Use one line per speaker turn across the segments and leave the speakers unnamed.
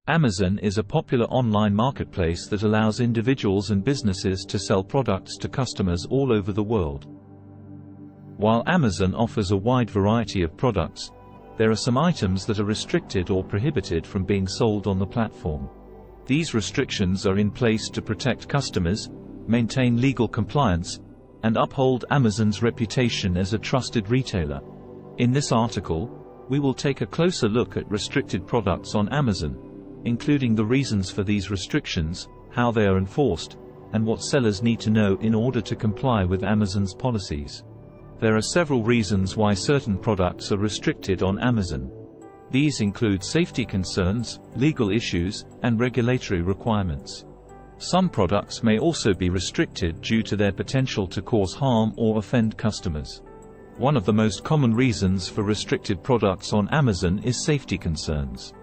Amazon is a popular online marketplace that allows individuals and businesses to sell products to customers all over the world. While Amazon offers a wide variety of products, there are some items that are restricted or prohibited from being sold on the platform. These restrictions are in place to protect customers, maintain legal compliance, and uphold Amazon's reputation as a trusted retailer. In this article, we will take a closer look at restricted products on Amazon, including the reasons for these restrictions, how they are enforced, and what sellers need to know in order to comply with Amazon's policies. There are several reasons why certain products are restricted on Amazon. These include safety concerns, legal issues, and regulatory requirements. Some products may also be restricted due to their potential to cause harm or offend customers. One of the most common reasons for restricted products on Amazon is safety concerns.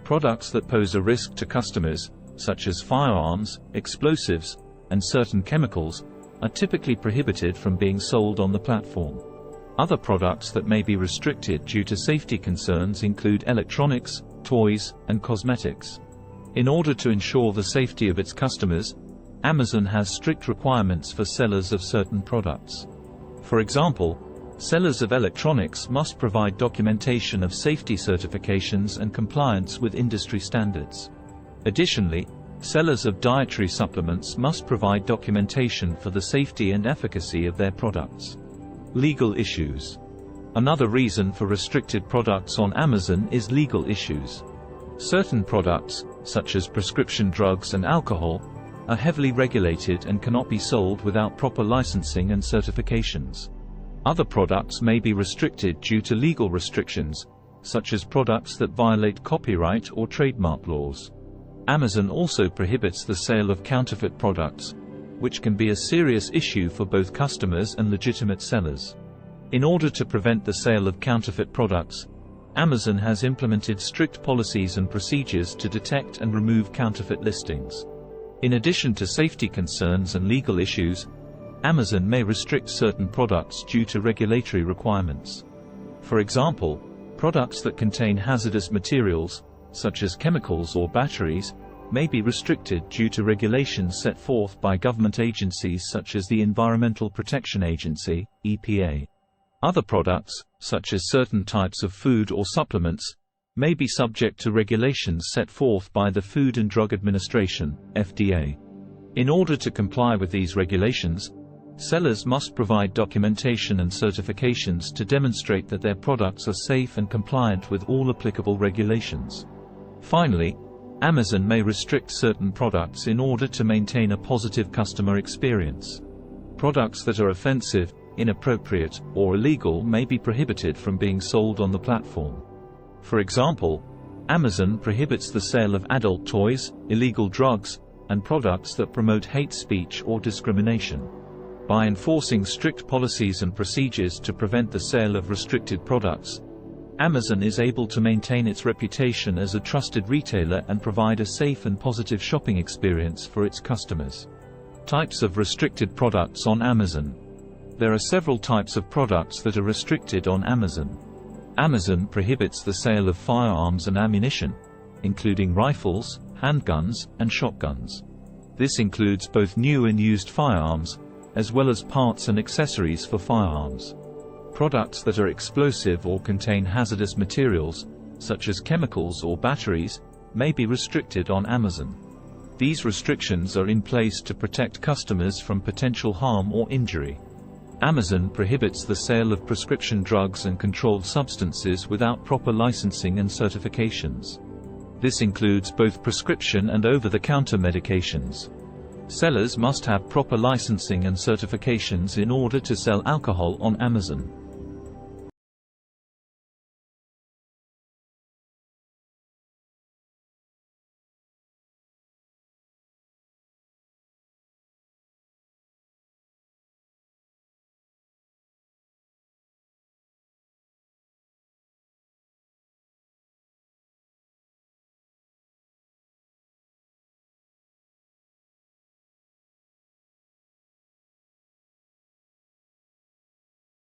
Products that pose a risk to customers, such as firearms, explosives, and certain chemicals, are typically prohibited from being sold on the platform. Other products that may be restricted due to safety concerns include electronics, toys, and cosmetics. In order to ensure the safety of its customers, Amazon has strict requirements for sellers of certain products. For example, sellers of electronics must provide documentation of safety certifications and compliance with industry standards. Additionally, sellers of dietary supplements must provide documentation for the safety and efficacy of their products. Legal issues. Another reason for restricted products on Amazon is legal issues. Certain products, such as prescription drugs and alcohol, are heavily regulated and cannot be sold without proper licensing and certifications. Other products may be restricted due to legal restrictions, such as products that violate copyright or trademark laws. Amazon also prohibits the sale of counterfeit products, which can be a serious issue for both customers and legitimate sellers. In order to prevent the sale of counterfeit products, Amazon has implemented strict policies and procedures to detect and remove counterfeit listings. In addition to safety concerns and legal issues, Amazon may restrict certain products due to regulatory requirements. For example, products that contain hazardous materials, such as chemicals or batteries, may be restricted due to regulations set forth by government agencies such as the Environmental Protection Agency, EPA. Other products, such as certain types of food or supplements, may be subject to regulations set forth by the Food and Drug Administration, FDA. In order to comply with these regulations, sellers must provide documentation and certifications to demonstrate that their products are safe and compliant with all applicable regulations. Finally, Amazon may restrict certain products in order to maintain a positive customer experience. Products that are offensive, inappropriate, or illegal may be prohibited from being sold on the platform. For example, Amazon prohibits the sale of adult toys, illegal drugs, and products that promote hate speech or discrimination. By enforcing strict policies and procedures to prevent the sale of restricted products, Amazon is able to maintain its reputation as a trusted retailer and provide a safe and positive shopping experience for its customers. Types of restricted products on Amazon. There are several types of products that are restricted on Amazon. Amazon prohibits the sale of firearms and ammunition, including rifles, handguns, and shotguns. This includes both new and used firearms, as well as parts and accessories for firearms. Products that are explosive or contain hazardous materials, such as chemicals or batteries, may be restricted on Amazon. These restrictions are in place to protect customers from potential harm or injury. Amazon prohibits the sale of prescription drugs and controlled substances without proper licensing and certifications. This includes both prescription and over-the-counter medications. Sellers must have proper licensing and certifications in order to sell alcohol on Amazon.